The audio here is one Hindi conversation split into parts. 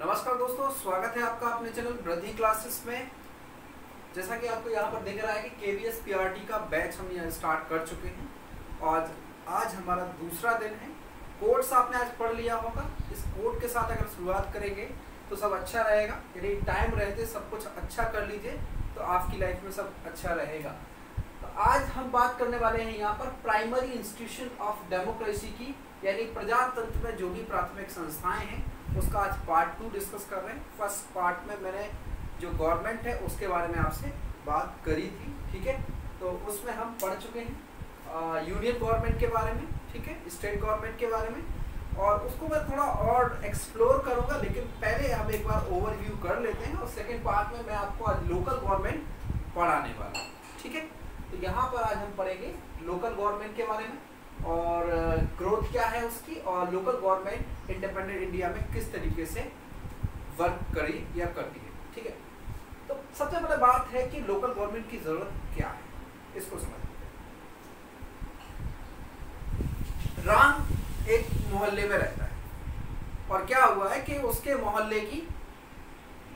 नमस्कार दोस्तों, स्वागत है आपका अपने चैनल वृद्धि क्लासेस में। जैसा कि आपको यहाँ पर दिख रहा है कि KVS PRT का बैच हम यहाँ स्टार्ट कर चुके हैं और आज हमारा दूसरा दिन है। कोड्स आपने आज पढ़ लिया होगा। इस कोड के साथ अगर शुरुआत करेंगे तो सब अच्छा रहेगा। यदि टाइम रहते सब कुछ अच्छा कर लीजिए तो आपकी लाइफ में सब अच्छा रहेगा। तो आज हम बात करने वाले हैं यहाँ पर प्राइमरी इंस्टीट्यूशन ऑफ डेमोक्रेसी की, यानी प्रजातंत्र में जो भी प्राथमिक संस्थाएं हैं उसका आज पार्ट 2 डिस्कस कर रहे हैं। फर्स्ट पार्ट में मैंने जो गवर्नमेंट है उसके बारे में आपसे बात करी थी, ठीक है। तो उसमें हम पढ़ चुके हैं यूनियन गवर्नमेंट के बारे में, ठीक है, स्टेट गवर्नमेंट के बारे में, और उसको मैं थोड़ा और एक्सप्लोर करूंगा। लेकिन पहले हम एक बार ओवरव्यू कर लेते हैं और सेकेंड पार्ट में मैं आपको आज लोकल गवर्नमेंट पढ़ाने वाला हूँ, ठीक है। तो यहाँ पर आज हम पढ़ेंगे लोकल गवर्नमेंट के बारे में और ग्रोथ क्या है उसकी, और लोकल गवर्नमेंट इंडिपेंडेंट इंडिया में किस तरीके से वर्क करी या करती है, ठीक है। तो सबसे पहले बात है कि लोकल गवर्नमेंट की जरूरत क्या है, इसको समझते हैं। राम एक मोहल्ले में रहता है और क्या हुआ है कि उसके मोहल्ले की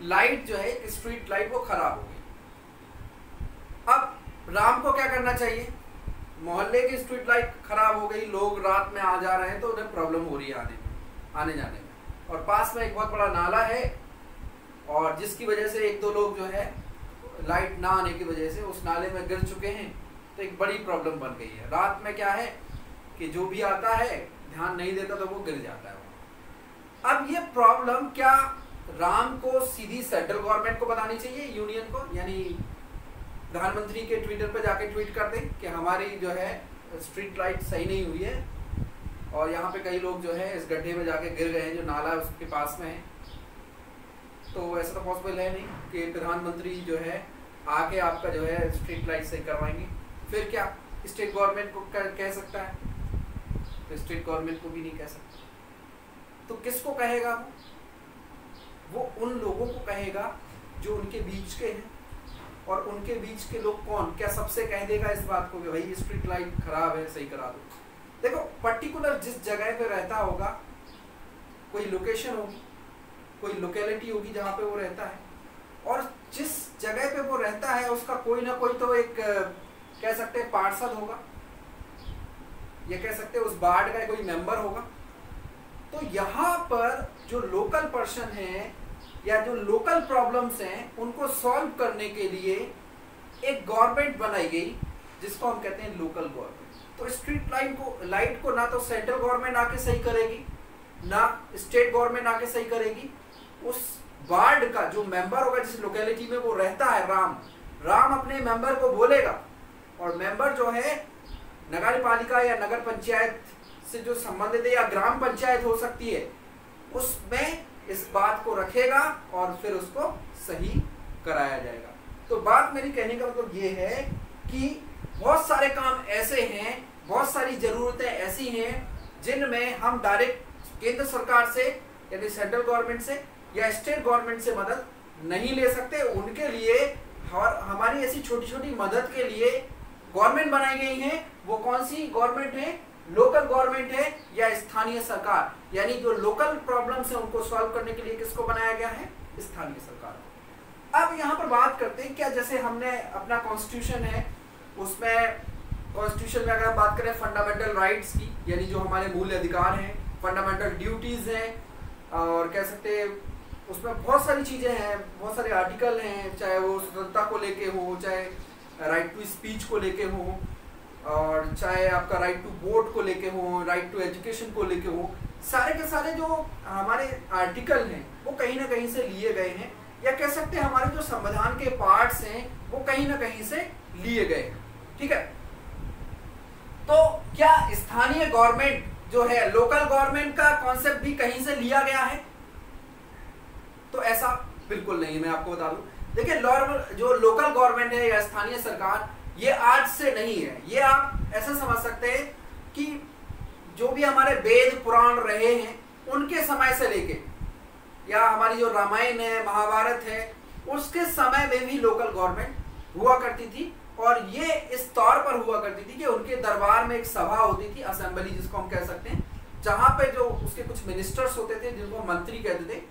लाइट जो है, स्ट्रीट लाइट, वो खराब हो गई। अब राम को क्या करना चाहिए? मोहल्ले की स्ट्रीट लाइट खराब हो गई, लोग रात में आ जा रहे हैं तो उन्हें प्रॉब्लम हो रही है आने जाने में, और पास में एक बहुत बड़ा नाला है और जिसकी वजह से एक दो लोग जो है लाइट ना आने की वजह से उस नाले में गिर चुके हैं। तो एक बड़ी प्रॉब्लम बन गई है। रात में क्या है कि जो भी आता है ध्यान नहीं देता तो वो गिर जाता है। अब ये प्रॉब्लम क्या राम को सीधी सेंट्रल गवर्नमेंट को बतानी चाहिए, यूनियन को, यानी प्रधानमंत्री के ट्विटर पर जाके ट्वीट कर दें कि हमारी जो है स्ट्रीट लाइट सही नहीं हुई है और यहाँ पे कई लोग जो है इस गड्ढे में जाके गिर गए हैं जो नाला उसके पास में है। तो ऐसा तो पॉसिबल है नहीं कि प्रधानमंत्री जो है आके आपका जो है स्ट्रीट लाइट सही करवाएंगे। फिर क्या स्टेट गवर्नमेंट को कह सकता है? तो स्टेट गवर्नमेंट को भी नहीं कह सकता। तो किसको कहेगा वो उन लोगों को कहेगा जो उनके बीच के हैं। और उनके बीच के लोग कौन? क्या सबसे कह देगा इस बात को कि भाई स्ट्रीट लाइट खराब है, सही करा दो? देखो, पर्टिकुलर जिस जगह पे रहता होगा, कोई लोकेशन होगी, कोई लोकेलिटी होगी जहाँ पे वो रहता है, और जिस जगह पे वो रहता है उसका कोई ना कोई तो एक कह सकते हैं पार्षद होगा, या कह सकते हैं उस वार्ड का कोई मेंबर होगा। तो यहाँ पर जो लोकल पर्सन है या जो लोकल प्रॉब्लम्स हैं उनको सॉल्व करने के लिए एक गवर्नमेंट बनाई गई जिसको हम कहते हैं लोकल गवर्नमेंट। तो स्ट्रीट लाइट को ना तो सेंट्रल गवर्नमेंट आके सही करेगी ना स्टेट गवर्नमेंट आके सही करेगी। उस वार्ड का जो मेंबर होगा, जिस लोकेलिटी में वो रहता है, राम अपने मेंबर को बोलेगा, और मेंबर जो है नगर पालिका या नगर पंचायत से जो संबंधित है या ग्राम पंचायत हो सकती है, उसमें इस बात को रखेगा और फिर उसको सही कराया जाएगा। तो बात मेरी कहने का मतलब ये है कि बहुत सारे काम ऐसे हैं, बहुत सारी जरूरतें ऐसी हैं जिनमें हम डायरेक्ट केंद्र सरकार से यानी सेंट्रल गवर्नमेंट से या स्टेट गवर्नमेंट से मदद नहीं ले सकते। उनके लिए हमारी ऐसी छोटी छोटी मदद के लिए गवर्नमेंट बनाई गई है। वो कौन सी गवर्नमेंट है? लोकल गवर्नमेंट है या स्थानीय सरकार, यानी जो लोकल प्रॉब्लम्स है उनको सॉल्व करने के लिए किसको बनाया गया है? स्थानीय सरकार। अब यहाँ पर बात करते हैं क्या, जैसे हमने अपना कॉन्स्टिट्यूशन है, उसमें कॉन्स्टिट्यूशन में अगर हम बात करें फंडामेंटल राइट्स की, यानी जो हमारे मूल अधिकार हैं, फंडामेंटल ड्यूटीज हैं, और कह सकते हैं उसमें बहुत सारी चीजें हैं, बहुत सारे आर्टिकल हैं, चाहे वो स्वतंत्रता को लेके हो, चाहे राइट टू स्पीच को लेके हो, और चाहे आपका राइट टू वोट को लेके हो, राइट टू एजुकेशन को लेके हो। सारे के सारे जो हमारे आर्टिकल हैं वो कहीं ना कहीं से लिए गए हैं, या कह सकते हैं हमारे जो संविधान के पार्ट्स हैं वो कहीं ना कहीं से लिए गए हैं, ठीक है। तो क्या स्थानीय गवर्नमेंट जो है, लोकल गवर्नमेंट का कॉन्सेप्ट भी कहीं से लिया गया है? तो ऐसा बिल्कुल नहीं है। मैं आपको बता दूं, देखिए, जो लोकल गवर्नमेंट है या स्थानीय सरकार, ये आज से नहीं है। ये आप ऐसा समझ सकते हैं कि जो भी हमारे वेद पुराण रहे हैं उनके समय से लेके, या हमारी जो रामायण है, महाभारत है, उसके समय में भी लोकल गवर्नमेंट हुआ करती थी। और ये इस तौर पर हुआ करती थी कि उनके दरबार में एक सभा होती थी, असेंबली जिसको हम कह सकते हैं, जहाँ पे जो उसके कुछ मिनिस्टर्स होते थे जिनको मंत्री कहते थे,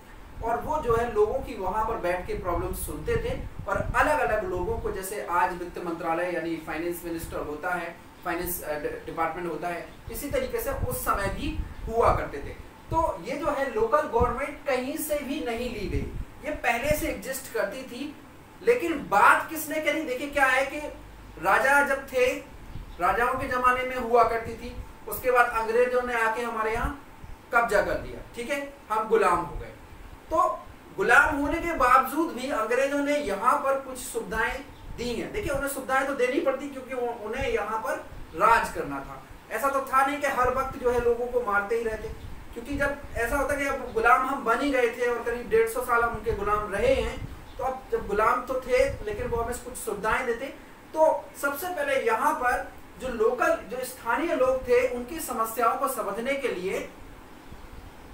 और वो जो है लोगों की वहां पर बैठ के प्रॉब्लम सुनते थे और अलग अलग लोगों को, जैसे आज वित्त मंत्रालय यानी फाइनेंस मिनिस्टर होता है, फाइनेंस डिपार्टमेंट होता है, इसी तरीके से उस समय भी हुआ करते थे। तो ये जो है लोकल गवर्नमेंट कहीं से भी नहीं ली गई, ये पहले से एग्जिस्ट करती थी। लेकिन बात किसने करी, देखिए क्या है कि राजा जब थे, राजाओं के जमाने में हुआ करती थी, उसके बाद अंग्रेजों ने आके हमारे यहाँ कब्जा कर लिया, ठीक है, हम गुलाम हो गए। तो गुलाम होने के बावजूद भी अंग्रेजों ने यहाँ पर कुछ सुविधाएं दी हैं। देखिए उन्हें सुविधाएं तो देनी पड़ती क्योंकि उन्हें यहाँ पर राज करना था। ऐसा तो था नहीं कि हर वक्त जो है लोगों को मारते ही रहते, क्योंकि जब ऐसा होता कि अब गुलाम हम बन ही गए थे और करीब 150 साल हम उनके गुलाम रहे हैं, तो अब जब गुलाम तो थे लेकिन वो हमें कुछ सुविधाएं देते। तो सबसे पहले यहाँ पर जो लोकल, जो स्थानीय लोग थे, उनकी समस्याओं को समझने के लिए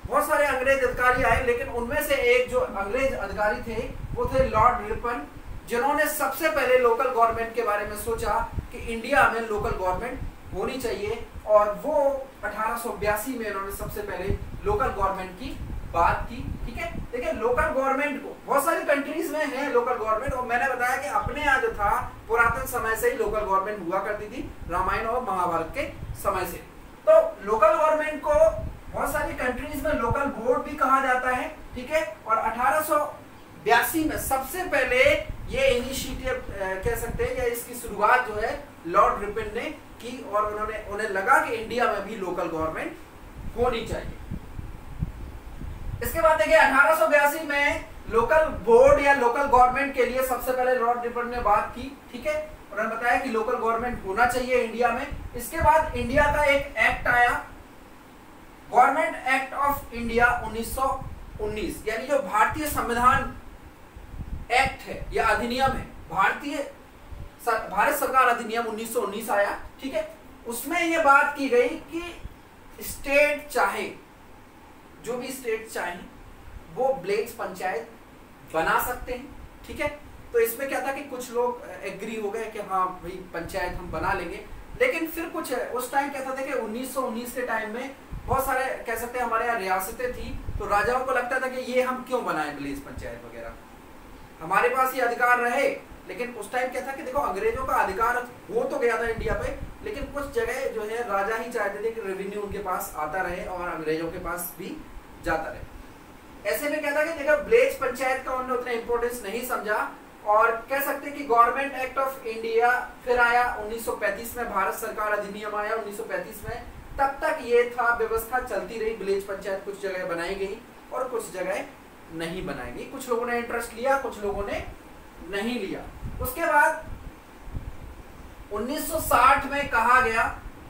बहुत सारे अंग्रेज अधिकारी आए, लेकिन उनमें से एक जो अंग्रेज अधिकारी थे वो थे लॉर्ड रिपन, जिन्होंने सबसे पहले लोकल गवर्नमेंट के बारे में सोचा कि इंडिया में लोकल गवर्नमेंट होनी चाहिए, और वो 1882 में उन्होंने सबसे पहले लोकल गवर्नमेंट की बात की। ठीक है, देखिए लोकल गवर्नमेंट को बहुत सारी कंट्रीज में है लोकल गवर्नमेंट, और मैंने बताया कि अपने यहाँ जो था पुरातन समय से ही लोकल गवर्नमेंट हुआ करती थी, रामायण और महाभारत के समय से। तो लोकल गवर्नमेंट को बहुत सारी कंट्रीज में लोकल बोर्ड भी कहा जाता है। ठीक है, और 1882 में सबसे पहले ये इनिशिएटिव कह सकते हैं, या इसकी शुरुआत जो है लॉर्ड रिपन ने की, और उन्हें लगा कि इंडिया में भी लोकल गवर्नमेंट होनी चाहिए। इसके बाद देखिए 1882 में लोकल बोर्ड या लोकल गवर्नमेंट के लिए सबसे पहले लॉर्ड रिपन ने बात की। ठीक है, उन्होंने बताया कि लोकल गवर्नमेंट होना चाहिए इंडिया में। इसके बाद इंडिया का एक एक्ट आया, गवर्नमेंट एक्ट ऑफ इंडिया 1919, यानी जो भारतीय संविधान एक्ट है या अधिनियम है, भारत सरकार अधिनियम 1919 आया। ठीक है, उसमें यह बात की गई कि स्टेट चाहे, जो भी स्टेट चाहे वो विलेज पंचायत बना सकते हैं। ठीक है, तो इसमें क्या था कि कुछ लोग एग्री हो गए कि हाँ भाई पंचायत हम बना लेंगे, लेकिन फिर कुछ उस टाइम क्या था कि 1919 के टाइम में बहुत सारे कह सकते हैं हमारे यहाँ रियासतें थी, तो राजाओं को लगता था कि ये हम क्यों बनाएं विलेज पंचायत वगैरह, हमारे पास ये अधिकार रहे। लेकिन उस टाइम क्या था कि देखो अंग्रेजों का अधिकार हो तो गया था इंडिया पे, लेकिन कुछ जगह जो है राजा ही चाहते थे कि रेवेन्यू उनके पास आता रहे और अंग्रेजों के पास भी जाता रहे। ऐसे में क्या था कि देखो विलेज पंचायत का उन्होंने उतना इंपॉर्टेंस नहीं समझा, और कह सकते कि गवर्नमेंट एक्ट ऑफ इंडिया फिर आया 1935 में, भारत सरकार अधिनियम आया 1935 में। तब तक ये था, व्यवस्था चलती रही, विलेज पंचायत कुछ जगह बनाई गई और कुछ जगह नहीं बनाई गई। कुछ लोगों ने इंटरेस्ट लिया, कुछ लोगों ने नहीं लिया। उसके बाद 1960 में कहा गया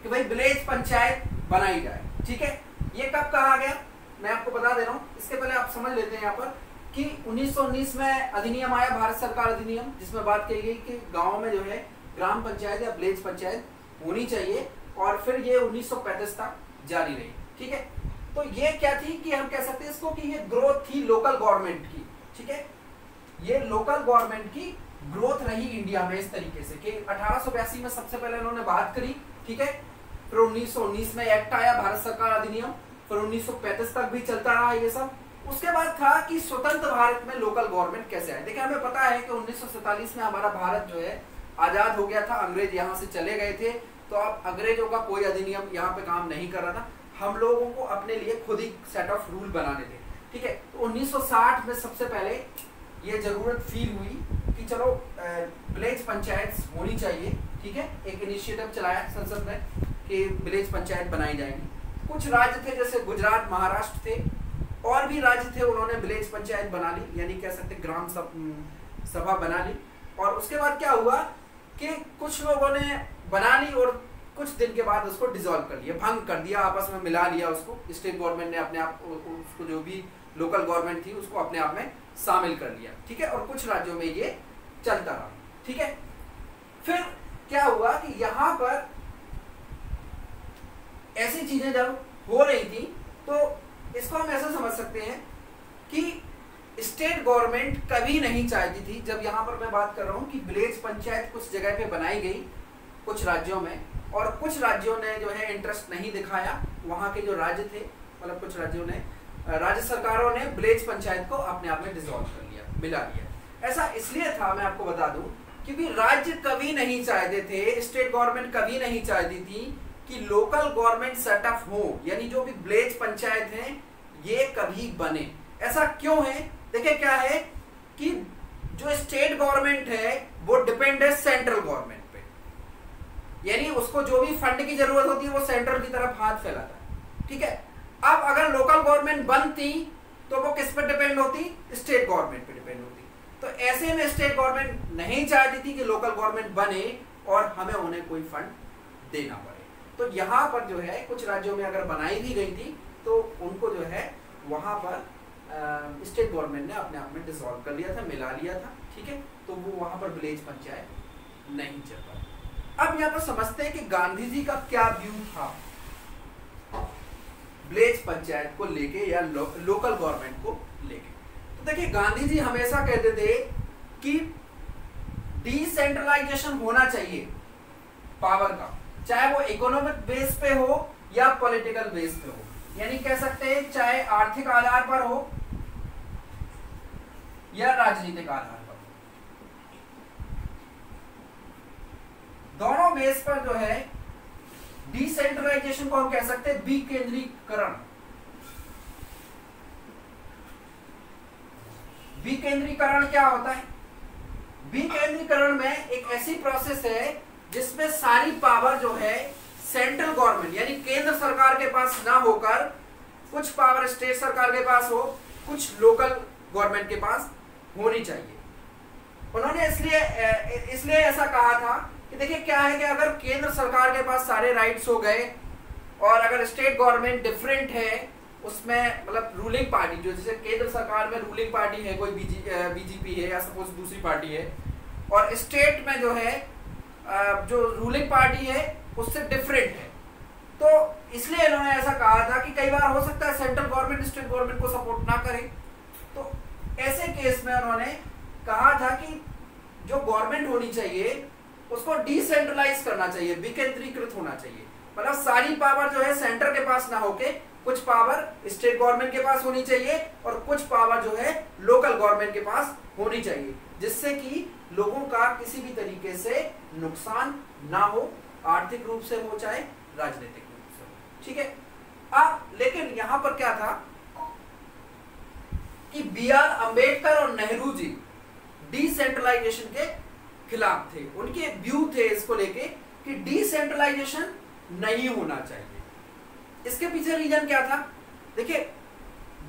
कि भाई विलेज पंचायत बनाई जाए। ठीक है, ये कब कहा गया मैं आपको बता दे रहा हूं, इसके पहले आप समझ लेते हैं यहाँ पर कि 1919 में अधिनियम आया, भारत सरकार अधिनियम, जिसमें बात कही गई कि गांव में जो है ग्राम पंचायत या विलेज पंचायत होनी चाहिए, और फिर ये 1935 तक जारी रही। ठीक है, तो ये क्या थी कि हम कह सकते हैं इसको कि ये ग्रोथ थी लोकल गवर्नमेंट की। ठीक है, ये लोकल गवर्नमेंट की ग्रोथ रही इंडिया में इस तरीके से कि 1882 में सबसे पहले उन्होंने बात करी। ठीक है, फिर 1919 में एक्ट आया भारत सरकार अधिनियम, फिर 1935 तक भी चलता रहा ये सब। उसके बाद था कि स्वतंत्र भारत में लोकल गवर्नमेंट कैसे आए। देखिए हमें पता है कि 1947 में हमारा भारत जो है आजाद हो गया था, अंग्रेज यहाँ से चले गए थे, तो अब अंग्रेजों का कोई अधिनियम यहाँ पे काम नहीं कर रहा था, हम लोगों को अपने लिए खुद ही सेट ऑफ रूल बनाने थे। ठीक है, तो 1960 में सबसे पहले ये जरूरत फील हुई कि चलो विलेज पंचायत होनी चाहिए। ठीक है, एक इनिशिएटिव चलाया संसद में कि विलेज पंचायत बनाई जाएगी। कुछ राज्य थे जैसे गुजरात, महाराष्ट्र थे, और भी राज्य थे, उन्होंने विलेज पंचायत बना ली, यानी कह सकते ग्राम सभा बना ली। और उसके बाद क्या हुआ कि कुछ लोगों ने बना ली और कुछ दिन के बाद उसको डिसॉल्व कर लिया, भंग कर दिया, आपस में मिला लिया उसको। स्टेट गवर्नमेंट ने अपने आप उसको, जो भी लोकल गवर्नमेंट थी उसको अपने आप में शामिल कर लिया। ठीक है, और कुछ राज्यों में ये चलता रहा। ठीक है, फिर क्या हुआ कि यहाँ पर ऐसी चीजें जब हो रही थी तो इसको हम ऐसा समझ सकते हैं कि स्टेट गवर्नमेंट कभी नहीं चाहती थी, जब यहाँ पर मैं बात कर रहा हूँ कि विलेज पंचायत कुछ जगह पे बनाई गई कुछ राज्यों में, और कुछ राज्यों ने जो है इंटरेस्ट नहीं दिखाया, वहाँ के जो राज्य थे मतलब कुछ राज्यों ने, राज्य सरकारों ने विलेज पंचायत को अपने आप में डिसॉल्व कर लिया, मिला लिया। ऐसा इसलिए था, मैं आपको बता दूं, क्योंकि राज्य कभी नहीं चाहते थे, स्टेट गवर्नमेंट कभी नहीं चाहती थी कि लोकल गवर्नमेंट सेटअप हो, यानी जो भी विलेज पंचायत हैं ये कभी बने। ऐसा क्यों है? देखिए क्या है कि जो स्टेट गवर्नमेंट है वो डिपेंड है सेंट्रल गवर्नमेंट पे, यानी उसको जो भी फंड की जरूरत होती है वो सेंट्रल की तरफ हाथ फैलाता है, ठीक है। अब अगर लोकल गवर्नमेंट बनती तो वो किस पर डिपेंड होती? स्टेट गवर्नमेंट पे डिपेंड होती। तो ऐसे में स्टेट गवर्नमेंट नहीं चाहती थी कि लोकल गवर्नमेंट बने और हमें उन्हें कोई फंड देना पड़े। तो यहाँ पर जो है कुछ राज्यों में अगर बनाई भी गई थी तो उनको जो है वहां पर स्टेट गवर्नमेंट ने अपने आप में डिसॉल्व कर लिया था, मिला लिया था, ठीक है। तो वो वहां पर विलेज पंचायत नहीं चल पाई। अब यहाँ पर समझते हैं कि गांधी जी का क्या व्यू था विलेज पंचायत को लेके या लोकल गवर्नमेंट को लेके। तो देखिए गांधी जी हमेशा कहते थे कि डिसेंट्रलाइजेशन होना चाहिए पावर का, चाहे वो इकोनॉमिक बेस पे हो या पॉलिटिकल बेस पे हो, यानी कह सकते हैं चाहे आर्थिक आधार पर हो या राजनीतिक आधार पर हो, दोनों बेस पर जो है डिसेंट्रलाइजेशन को हम कह सकते हैं विकेंद्रीकरण। विकेंद्रीकरण क्या होता है? विकेंद्रीकरण में एक ऐसी प्रोसेस है जिसमें सारी पावर जो है सेंट्रल गवर्नमेंट यानी केंद्र सरकार के पास ना होकर कुछ पावर स्टेट सरकार के पास हो, कुछ लोकल गवर्नमेंट के पास होनी चाहिए। उन्होंने इसलिए ऐसा कहा था कि देखिए क्या है कि अगर केंद्र सरकार के पास सारे राइट्स हो गए और अगर स्टेट गवर्नमेंट डिफरेंट है, उसमें मतलब रूलिंग पार्टी जो जैसे केंद्र सरकार में रूलिंग पार्टी है कोई बीजेपी है या सपोज दूसरी पार्टी है, और स्टेट में जो है जो रूलिंग पार्टी है उससे डिफरेंट है, तो इसलिए इन्होंने ऐसा कहा था कि कई बार हो सकता है सेंट्रल गवर्नमेंट स्टेट गवर्नमेंट को सपोर्ट ना करे। तो ऐसे केस में उन्होंने कहा था कि जो गवर्नमेंट होनी चाहिए उसको डिसेंट्रलाइज करना चाहिए, विकेंद्रीकृत होना चाहिए, मतलब सारी पावर जो है सेंटर के पास ना होके कुछ पावर स्टेट गवर्नमेंट के पास होनी चाहिए और कुछ पावर जो है लोकल गवर्नमेंट के पास होनी चाहिए, जिससे कि लोगों का किसी भी तरीके से नुकसान ना हो, आर्थिक रूप से हो चाहे राजनीतिक रूप से हो, ठीक है। अब लेकिन यहां पर क्या था कि बी.आर. अंबेडकर और नेहरू जी डिसेंट्रलाइजेशन के खिलाफ थे, उनके व्यू थे इसको लेके कि डिसेंट्रलाइजेशन नहीं होना चाहिए। इसके पीछे रीजन क्या था? देखिए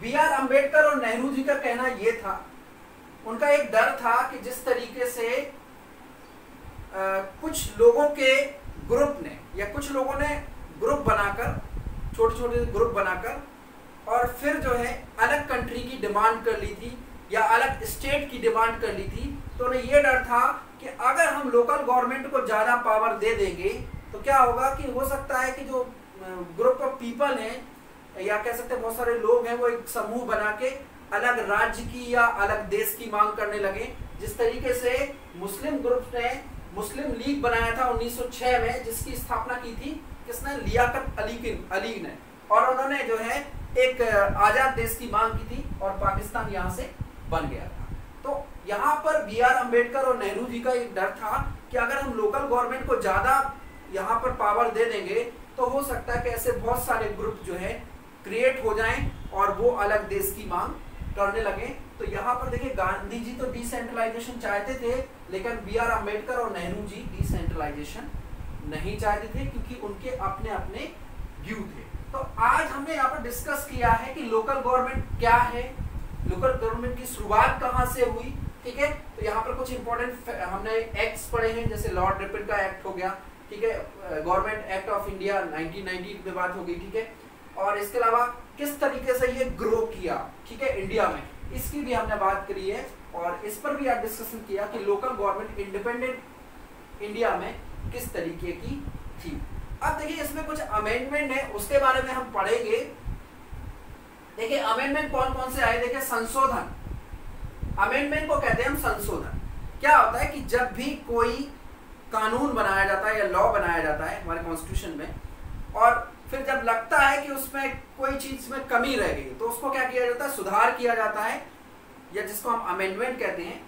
बी.आर. अंबेडकर और नेहरू जी का कहना यह था, उनका एक डर था कि जिस तरीके से कुछ लोगों के ग्रुप ने या कुछ लोगों ने ग्रुप बनाकर, छोटे छोटे ग्रुप बनाकर और फिर जो है अलग कंट्री की डिमांड कर ली थी या अलग स्टेट की डिमांड कर ली थी, तो उन्हें यह डर था कि अगर हम लोकल गवर्नमेंट को ज्यादा पावर दे देंगे तो क्या होगा कि हो सकता है कि जो ग्रुप ऑफ पीपल हैं या कह सकते हैं बहुत सारे लोग हैं वो एक समूह बना के अलग राज्य की या अलग देश की मांग करने लगे, जिस तरीके से मुस्लिम ग्रुप ने मुस्लिम लीग बनाया था 1906 में, जिसकी स्थापना की थी किसने? लियाकत अली ने, और उन्होंने जो है एक आजाद देश की मांग की थी और पाकिस्तान यहाँ से बन गया था। तो यहाँ पर बी.आर. अंबेडकर और नेहरू जी का एक डर था कि अगर हम लोकल गवर्नमेंट को ज्यादा यहाँ पर पावर दे देंगे तो हो सकता है कि ऐसे बहुत सारे ग्रुप जो है क्रिएट हो जाएं और वो अलग देश की मांग करने लगे। तो यहाँ पर देखिए गांधी जी तो डिसेंट्रलाइजेशन चाहते थे, लेकिन बी.आर. अंबेडकर और नेहरू जी डिसेंट्रलाइजेशन नहीं चाहते थे क्योंकि उनके अपने अपने व्यू थे। तो आज हमने यहाँ पर डिस्कस किया है कि लोकल गवर्नमेंट क्या है, लोकल गवर्नमेंट की शुरुआत कहाँ से हुई, ठीक है। तो यहाँ पर कुछ इंपॉर्टेंट हमने एक्ट्स पढ़े हैं, जैसे लॉर्ड रिपन का एक्ट हो गया, ठीक है, गवर्नमेंट एक्ट ऑफ इंडिया 1990 में बात हो गई, ठीक है, और इसके अलावा किस तरीके से ये ग्रो किया, ठीक है, इंडिया में, इसकी भी हमने बात करी है और इस पर भी आज डिस्कशन किया कि लोकल गवर्नमेंट इंडिपेंडेंट इंडिया में किस तरीके की थी। अब देखिए इसमें कुछ अमेंडमेंट है, उसके बारे में हम पढ़ेंगे। देखिए अमेंडमेंट कौन कौन से आए, देखिए संशोधन, अमेंडमेंट को कहते हैं हम संशोधन। क्या होता है कि जब भी कोई कानून बनाया जाता है या लॉ बनाया जाता है हमारे कॉन्स्टिट्यूशन में और फिर जब लगता है कि उसमें कोई चीज में कमी रह गई तो उसको क्या किया जाता है, सुधार किया जाता है, या जिसको हम अमेंडमेंट कहते हैं।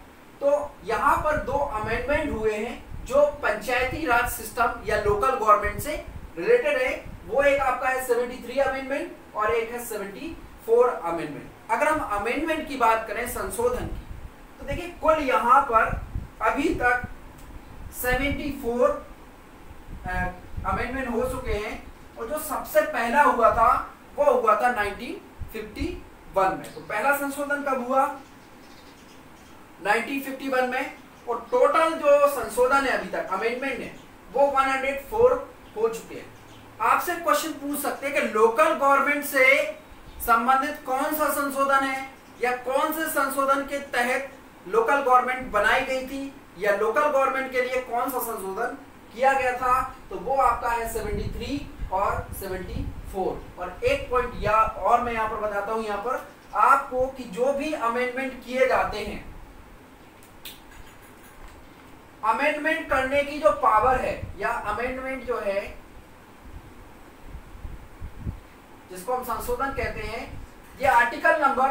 तो यहाँ पर 2 अमेंडमेंट हुए हैं जो पंचायती राज सिस्टम या लोकल गवर्नमेंट से रिलेटेड है। वो एक आपका है 73 अमेंडमेंट और एक है 74 अमेंडमेंट। अगर हम अमेंडमेंट की बात करें, संशोधन की, तो देखिए कुल यहाँ पर अभी तक 74 अमेंडमेंट हो चुके हैं, और जो सबसे पहला हुआ था वो हुआ था 1951 में। तो पहला संशोधन कब हुआ, 1951 में। और टोटल जो संशोधन है अभी तक अमेंडमेंट है वो 104 हो चुके हैं। आपसे क्वेश्चन पूछ सकते हैं कि लोकल गवर्नमेंट से संबंधित कौन सा संशोधन है, या कौन से संशोधन के तहत लोकल गवर्नमेंट बनाई गई थी, या लोकल गवर्नमेंट के लिए कौन सा संशोधन किया गया था। तो वो आपका है 73 और 74। और एक पॉइंट या और मैं यहाँ पर बताता हूं यहाँ पर आपको कि जो भी अमेंडमेंट किए जाते हैं, अमेंडमेंट करने की जो पावर है, या अमेंडमेंट जो है जिसको हम संशोधन कहते हैं, ये आर्टिकल नंबर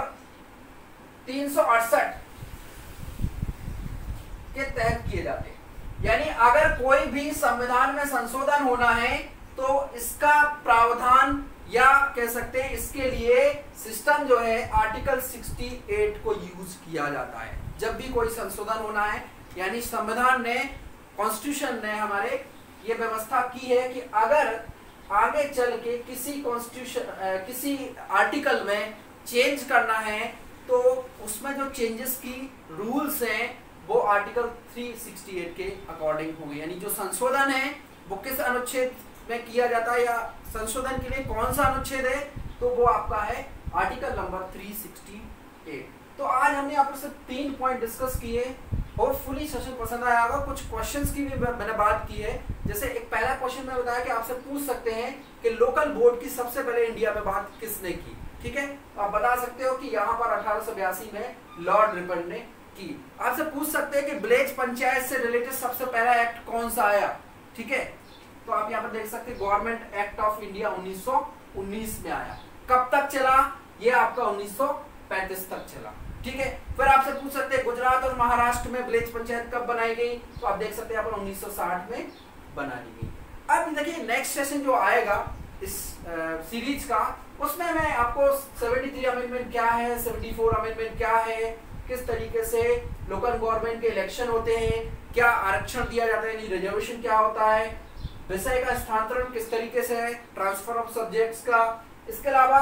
368 के तहत किए जाते हैं। यानी अगर कोई भी संविधान में संशोधन होना है तो इसका प्रावधान, या कह सकते हैं इसके लिए सिस्टम जो है आर्टिकल 68 को यूज किया जाता है जब भी कोई संशोधन होना है। यानी संविधान ने, कॉन्स्टिट्यूशन ने हमारे ये व्यवस्था की है कि अगर आगे चल के किसी कॉन्स्टिट्यूशन किसी आर्टिकल में चेंज करना है तो उसमें जो चेंजेस की रूल्स हैं वो आर्टिकल 368 के अकॉर्डिंग होंगे। यानी जो संशोधन है वो किस अनुच्छेद में किया जाता है, या संशोधन के लिए कौन सा अनुच्छेद है, तो वो आपका है आर्टिकल नंबर 368। तो आज हमने यहाँ पर सिर्फ 3 पॉइंट डिस्कस किए। होपफुली सेशन पसंद आया होगा। कुछ क्वेश्चंस की भी मैंने बात की है। जैसे एक पहला क्वेश्चन मैं बताया कि आपसे पूछ सकते हैं कि लोकल बोर्ड की सबसे पहले इंडिया में बात किसने की, ठीक है। तो आप बता सकते हो कि यहाँ पर 1882 में लॉर्ड रिपन ने की। आपसे पूछ सकते हैं कि विलेज पंचायत से रिलेटेड सबसे पहला एक्ट कौन सा आया, ठीक है। तो आप यहाँ पर देख सकते हैं गवर्नमेंट एक्ट ऑफ इंडिया 1919 में आया। कब तक चला, ये आपका 1935 तक चला, ठीक है। फिर आपसे पूछ सकते हैं गुजरात और महाराष्ट्र में विलेज पंचायत कब बनाई गई, तो आप देख सकते हैं यहाँ पर 1960 में बना ली गई। अब देखिए नेक्स्ट सेशन जो आएगा इस सीरीज का, उसमें मैं आपको 73 अमेंडमेंट क्या है, 74 अमेंडमेंट क्या है, किस तरीके से लोकल गवर्नमेंट के इलेक्शन होते हैं, क्या आरक्षण दिया जाता है, यानी रिजर्वेशन क्या होता है, विषय का स्थानांतरण किस तरीके से है, ट्रांसफर ऑफ सब्जेक्ट्स का, इसके अलावा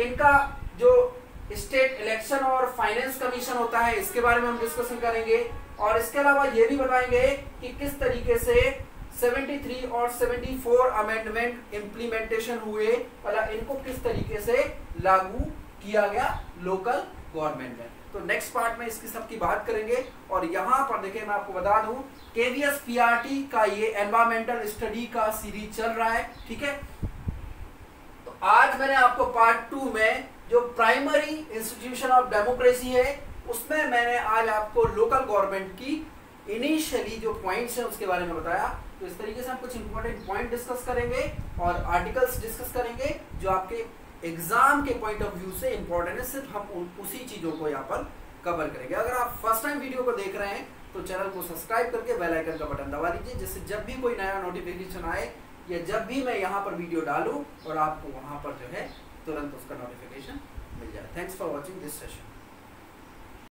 इनका जो स्टेट इलेक्शन और फाइनेंस कमीशन होता है इसके बारे में हम डिस्कशन करेंगे। और इसके अलावा ये भी बताएंगे कि किस तरीके से 73 और 74 अमेंडमेंट इम्प्लीमेंटेशन हुए, मतलब इनको किस तरीके से लागू किया गया लोकल गवर्नमेंट में। तो नेक्स्ट पार्ट में इसकी सबकी बात करेंगे। और यहाँ पर देखिए मैं आपको बता दूं KVS PRT का ये एनवायरमेंटल स्टडी का सीरीज चल रहा है, ठीक है। तो आज मैंने आपको पार्ट 2 में जो प्राइमरी इंस्टीट्यूशन ऑफ डेमोक्रेसी है उसमें मैंने आज आपको लोकल गवर्नमेंट की इनिशियली जो पॉइंट्स हैं उसके बारे में बताया। तो इस तरीके से हम कुछ इंपॉर्टेंट पॉइंट डिस्कस करेंगे और आर्टिकल्स डिस्कस करेंगे जो आपके एग्जाम के पॉइंट ऑफ व्यू से इंपॉर्टेंट है। सिर्फ हम उसी चीजों को यहाँ पर कवर करेंगे। अगर आप फर्स्ट टाइम वीडियो को देख रहे हैं तो चैनल को सब्सक्राइब करके बेल आइकन का बटन दबा लीजिए, जिससे जब भी कोई नया नोटिफिकेशन आए या जब भी मैं यहाँ पर वीडियो डालूं और आपको वहाँ पर जो है तुरंत उसका नोटिफिकेशन मिल जाए। Thanks for watching this session.